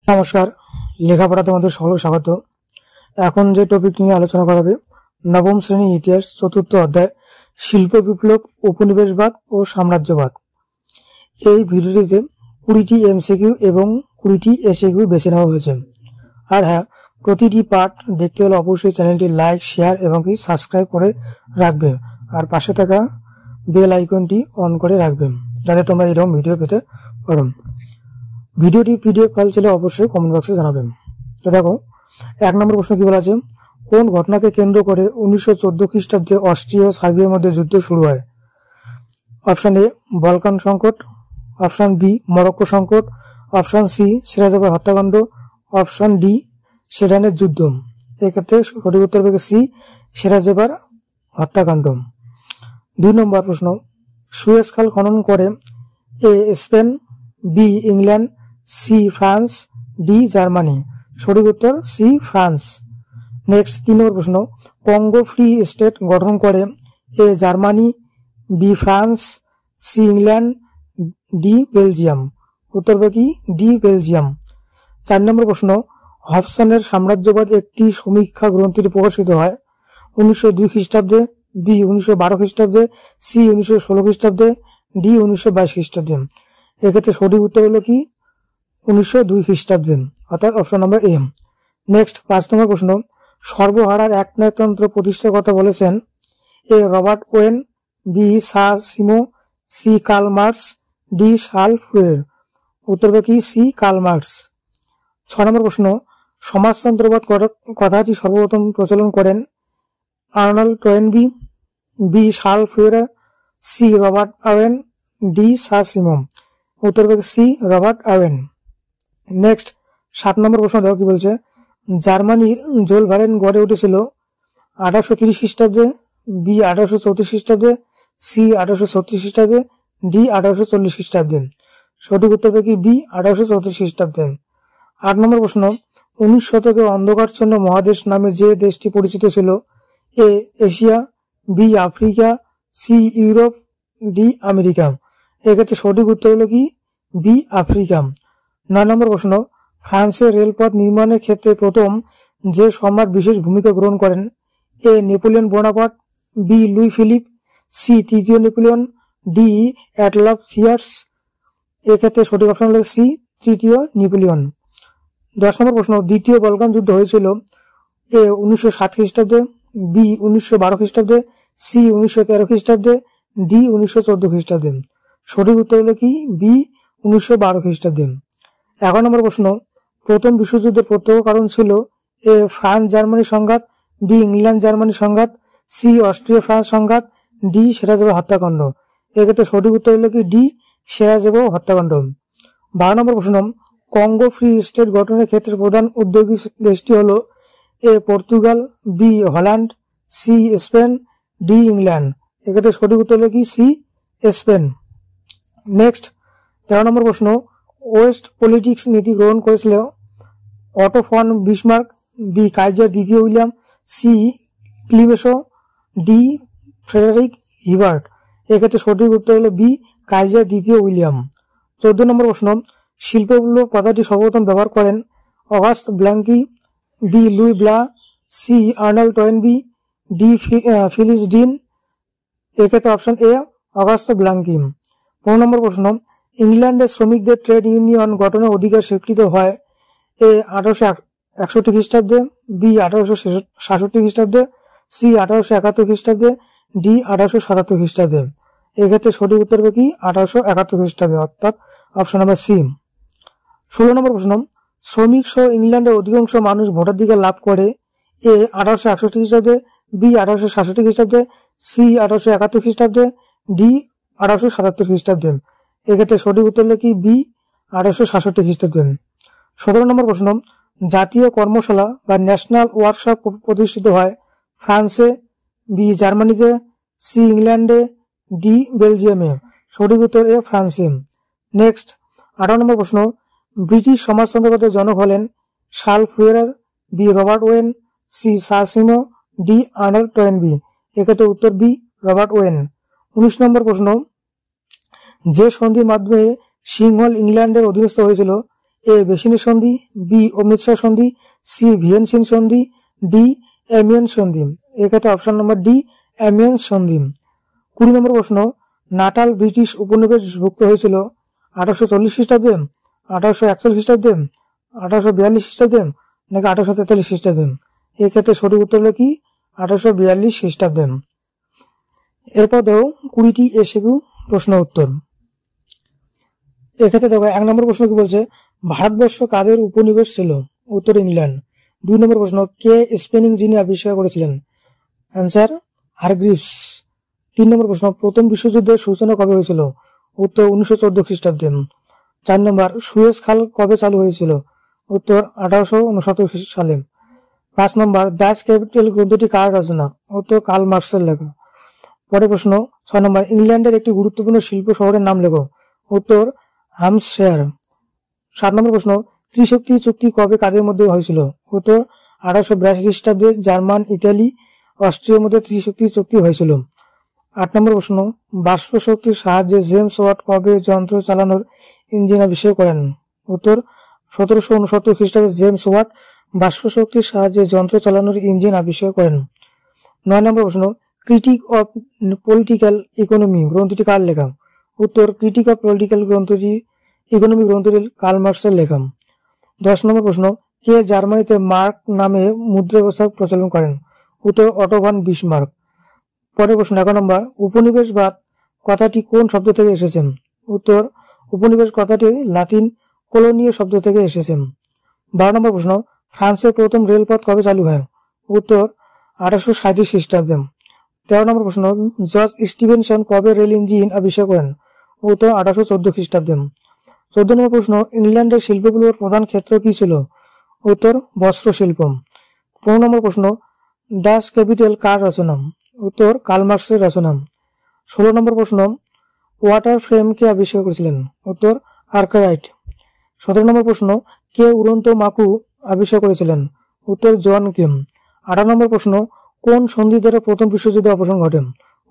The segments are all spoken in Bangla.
নমস্কার, লেখাপড়া তোমাদের সকল স্বাগত। এখন যে টপিক নিয়ে আলোচনা করা হবে, নবম শ্রেণী ইতিহাস, চতুর্থ অধ্যায়, শিল্প বিপ্লব, উপনিবেশবাদ ও সাম্রাজ্যবাদ। এই ভিডিওটিতে 20টি এমসিকিউ এবং 20টি এসিকিউ বেছে নেওয়া হয়েছে। আর হ্যাঁ, প্রতিটি পার্ট দেখতে হলে অবশ্যই চ্যানেলটি লাইক, শেয়ার এবং কি সাবস্ক্রাইব করে রাখবে, আর পাশে থাকা বেল আইকনটি অন করে রাখবে যাতে তোমরা এরকম ভিডিও পেতে পারো। ভিডিওটি পিডিএফ ফাইল চাইলে অবশ্যই কমেন্ট বক্সে জানাবেন। তো দেখো, 1 নম্বর প্রশ্ন কি বলা আছে, কোন ঘটনাকে কেন্দ্র করে 1914 খ্রিস্টাব্দে অস্ট্রিয়া ও সার্বিয়ার মধ্যে যুদ্ধ শুরু হয়? অপশন এ বলকান সংকট, অপশন বি মরক্কো সংকট, অপশন সি সিরাজের হত্যাকাণ্ড, অপশন ডি সেডানের যুদ্ধ। এক্ষেত্রে সঠিক উত্তর হবে সি সিরাজের হত্যাকাণ্ড। 2 নম্বর প্রশ্ন, সুয়েজ খাল খনন করে A Spain, B England, C France, D Germany. সঠিক উত্তর সি ফ্রান্স। নেক্সট 3 নম্বর প্রশ্ন, কঙ্গো ফ্রি স্টেট গঠন করে A Germany, B France, C England, D Belgium. উত্তর হবে কি ডি বেলজিয়াম। 4 নম্বর প্রশ্ন, হবসনের সাম্রাজ্যবাদ একটি সমীক্ষা গ্রন্থটি প্রকাশিত হয় 1902 খ্রিস্টাব্দে, বি 1912 খ্রিস্টাব্দে, সি 1916 খ্রিস্টাব্দে, ডি 1922 খ্রিস্টাব্দে। এক্ষেত্রে সঠিক উত্তর হলো কি 1902 খ্রিস্টাব্দে, অর্থাৎ অপশন নম্বর এ। নেক্সট 5 নম্বর প্রশ্ন, সর্বহারার একনায়কতন্ত্র প্রতিষ্ঠার কথা বলেছেন এ রবার্ট ওয়েন, বি সা Simon, C Karl Marx, D Charles Fourier. উত্তর হবে কি সি কার্ল মার্কস। 6 নম্বর প্রশ্ন, সমাজতন্ত্রবাদ কথাটি সর্বপ্রথম প্রচলন করেন Arnold Toynbee, B Charles Fourier, C Robert Owen, D সা সিমো। উত্তর হবে সি রবার্ট ওয়েন। নেক্সট 7 নম্বর প্রশ্ন দেখো কি বলছে, জার্মানির জোলভারেন গড়ে উঠেছিল 1830 খ্রিস্টাব্দে, বি 1834 খ্রিস্টাব্দে, সি 1836 খ্রিস্টাব্দে, ডি 1840 খ্রিস্টাব্দে। সঠিক উত্তর হবে কি বি 1834 খ্রিস্টাব্দে। 8 নম্বর প্রশ্ন, 19 শতকে অন্ধকারচ্ছন্ন মহাদেশ নামে যে দেশটি পরিচিত ছিল A Asia, B Africa, C Europe, D America. এক্ষেত্রে সঠিক উত্তর হলো কি বি আফ্রিকা। 9 নম্বর প্রশ্ন, ফ্রান্সের রেলপথ নির্মাণের ক্ষেত্রে প্রথম যে সম্রাট বিশেষ ভূমিকা গ্রহণ করেন A Napoleon Bonaparte, B Louis Philippe, C তৃতীয় নেপোলিয়ন, ডি অ্যাডলফ থিয়ার্স। এক্ষেত্রে সঠিক অপশন হলো সি তৃতীয় নেপোলিয়ন। 10 নম্বর প্রশ্ন, দ্বিতীয় বলকান যুদ্ধ হয়েছিল এ 1907 খ্রিস্টাব্দে, বি 1912 খ্রিস্টাব্দে, সি 1913 খ্রিস্টাব্দে, ডি 1914 খ্রিস্টাব্দে। সঠিক উত্তর হলো কি বি 1912 খ্রিস্টাব্দে। 11 নম্বর প্রশ্ন, প্রথম বিশ্বযুদ্ধের প্রত্যক্ষ কারণ ছিল এ ফ্রান্স জার্মানি সংঘাত, বি ইংল্যান্ড জার্মানি সংঘাত, সি অস্ট্রিয়া ফ্রান্স সংঘাত, ডি সিরাজেভ হত্যাকাণ্ড। এক্ষেত্রে সঠিক উত্তর হলো কি ডি সিরাজেভ হত্যাকাণ্ড। 12 নম্বর প্রশ্ন, কঙ্গো ফ্রি স্টেট গঠনের ক্ষেত্রে প্রধান উদ্যোগী দেশটি হলো A Portugal, B Holland, C Spain, D England. এক্ষেত্রে সঠিক উত্তর হলো কি সি স্পেন। নেক্সট 13 নম্বর প্রশ্ন, ওয়েস্ট পলিটিক্স নীতি গ্রহণ করেছিল Otto von Bismarck, B Kaiser দ্বিতীয় William, C Clemenceau, D Frederick Hibbert. এক্ষেত্রে সঠিক উত্তর হলো বি কাইজার দ্বিতীয় উইলিয়াম। 14 নম্বর প্রশ্ন, শিল্প বিপ্লব কথাটি সর্বপ্রথম ব্যবহার করেন Auguste Blanqui, B Louis Blanc, C Arnold Toynbee, D Phyllis Deane. এক্ষেত্রে অপশন এ অগাস্ট ব্ল্যাঙ্কি। 15 নম্বর প্রশ্ন, ইংল্যান্ডের শ্রমিকদের ট্রেড ইউনিয়ন গঠনের অধিকার স্বীকৃত হয় এ 1861 খ্রিস্টাব্দে, বি 1866 খ্রিস্টাব্দে, সি 1871 খ্রিস্টাব্দে, ডি 1877 খ্রিস্টাব্দে। এক্ষেত্রে সঠিক উত্তর হবে কি 1871 খ্রিস্টাব্দে, অর্থাৎ অপশন নাম্বার সি। 16 নম্বর প্রশ্ন, শ্রমিক সহ ইংল্যান্ডের অধিকাংশ মানুষ ভোটাধিকার লাভ করে এ 1861 খ্রিস্টাব্দে, বি 1866 খ্রিস্টাব্দে, সি 1871 খ্রিস্টাব্দে, ডি 1877 খ্রিস্টাব্দে। এক্ষেত্রে সঠিক উত্তর হলো কি বি 1866 খ্রিস্টাব্দে। 17 নম্বর প্রশ্ন, জাতীয় কর্মশালা বা ন্যাশনাল ওয়ার্কশপ প্রতিষ্ঠিত হয় ফ্রান্সে, বি জার্মানিতে, সি ইংল্যান্ডে, ডি বেলজিয়ামে। সঠিক উত্তর এ ফ্রান্সে। নেক্সট 18 নম্বর প্রশ্ন, ব্রিটিশ সমাজতন্ত্রবাদের জনক হলেন Charles Fourier, B Robert Owen, C সা সিমো, ডি আর্নল্ড টোয়েনবি। এক্ষেত্রে উত্তর বি রবার্ট ওয়েন। 19 নম্বর প্রশ্ন, যে সন্ধির মাধ্যমে সিংহল ইংল্যান্ডের অধীনস্থ হয়েছিল এ বেসিনের সন্ধি, বি অমৃতসর সন্ধি, সি ভিয়েনসিন সন্ধি, ডি এমিয়ান সন্ধি। এক্ষেত্রে অপশন নম্বর ডি এমিয়ান সন্ধি। 20 নম্বর প্রশ্ন, নাটাল ব্রিটিশ উপনিবেশভুক্ত হয়েছিল 1840 খ্রিস্টাব্দে, 1841 খ্রিস্টাব্দে, 1842 খ্রিস্টাব্দে নাকি 1843 খ্রিস্টাব্দে? এক্ষেত্রে সঠিক উত্তর হলো কি 1842 খ্রিস্টাব্দে। এরপর দেখো 20টি এসিকিউ প্রশ্ন উত্তর। এক্ষেত্রে দেখো 1 নম্বর প্রশ্ন কি বলছে, ভারতবর্ষ কাদের উপনিবেশ ছিল? উত্তর ইংল্যান্ড। 2 নম্বর প্রশ্ন, কে স্পেনিং জিনি আবিষ্কার করেছিলেন? Answer Hargreaves. 3 নম্বর প্রশ্ন, প্রথম বিশ্বযুদ্ধের সূচনা কবে হয়েছিল? উত্তর 1914 খ্রিস্টাব্দে। 4 নম্বর, সুয়েজ খাল কবে চালু হয়েছিল? উত্তর 1869 সালে। 5 নম্বর, ডাচ ক্যাপিটাল গ্রন্থটি কার রচনা? উত্তর কার্ল মার্কসের লেখা। পরের প্রশ্ন 6 নম্বর, ইংল্যান্ডের একটি গুরুত্বপূর্ণ শিল্প শহরের নাম লেখো। উত্তর হ্যাম্পশায়ার। 7 নম্বর প্রশ্ন, ত্রিশক্তি চুক্তি কবে কাদের মধ্যে হয়েছিল? উত্তর 1882 খ্রিস্টাব্দে জার্মান, ইতালি, অস্ট্রিয়ার মধ্যে ত্রিশক্তি চুক্তি হয়েছিল। 8 নম্বর প্রশ্ন, বাষ্প শক্তির সাহায্যে জেমস ওয়াট কবে যন্ত্র চালানোর ইঞ্জিন আবিষ্কার করেন? উত্তর 1769 খ্রিস্টাব্দে জেমস ওয়াট বাষ্প শক্তির সাহায্যে যন্ত্র চালানোর ইঞ্জিন আবিষ্কার করেন। 9 নম্বর প্রশ্ন, ক্রিটিক অফ পলিটিক্যাল ইকোনমি গ্রন্থটি কার লেখা? উত্তর ক্রিটিক অফ পলিটিক্যাল ইকোনমি গ্রন্থটি কার্ল মার্কসের লেখা। 10 নম্বর প্রশ্ন, কে জার্মানিতে মার্ক নামে মুদ্রা ব্যবস্থা প্রচলন করেন? উত্তর অটো ভান বিসমার্ক। পরের প্রশ্ন 11 নম্বর, উপনিবেশবাদ কথাটি কোন শব্দ থেকে এসেছে? উত্তর উপনিবেশ কথাটি লাতিন কলোনীয় শব্দ থেকে এসেছে। 12 নম্বর প্রশ্ন, ফ্রান্সের প্রথম রেলপথ কবে চালু হয়? উত্তর 1837 খ্রিস্টাব্দে। 13 নম্বর প্রশ্ন, জর্জ স্টিভেনসন কবে রেল ইঞ্জিন আবিষ্কার করেন? উত্তর 1814 খ্রিস্টাব্দে। 14 নম্বর প্রশ্ন, ইংল্যান্ডের শিল্পগুলোর প্রধান ক্ষেত্র কি ছিল? উত্তর বস্ত্র শিল্প। 15 নম্বর প্রশ্ন, ডাচ ক্যাপিটাল কার রচনা? উত্তর কার্ল মার্কসের রচনা। 16 নম্বর প্রশ্ন, ওয়াটার ফ্রেম কে আবিষ্কার করেছিলেন? উত্তর আর্কারাইট। 17 নম্বর প্রশ্ন, কে উড়ন্ত মাকু আবিষ্কার করেছিলেন? উত্তর জন কেম। 18 নম্বর প্রশ্ন, কোন সন্ধি দ্বারা প্রথম বিশ্বযুদ্ধের অবসান ঘটে?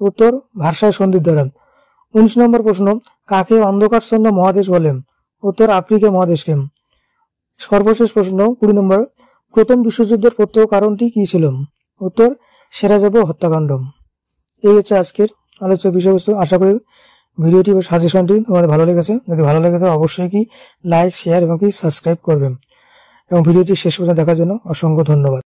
উত্তর ভার্সাই সন্ধির দ্বারা। 19 নম্বর প্রশ্ন, কাকে অন্ধকারচ্ছন্ন মহাদেশ বলে? উত্তর আফ্রিকা মহাদেশকে। সর্বশেষ প্রশ্ন 20 নম্বর, প্রথম বিশ্বযুদ্ধের প্রত্যক্ষ কারণটি কি ছিল? উত্তর সেরাজাবো হত্যাকাণ্ড। এই হচ্ছে আজকের আলোচ্য বিষয়বস্তু। আশা করি ভিডিওটি বা সাজেশনটি তোমাদের ভালো লেগেছে। যদি ভালো লাগে তো অবশ্যই কি লাইক, শেয়ার এবং কি সাবস্ক্রাইব করবেন। এবং ভিডিওটি শেষ পর্যন্ত দেখার জন্য অসংখ্য ধন্যবাদ।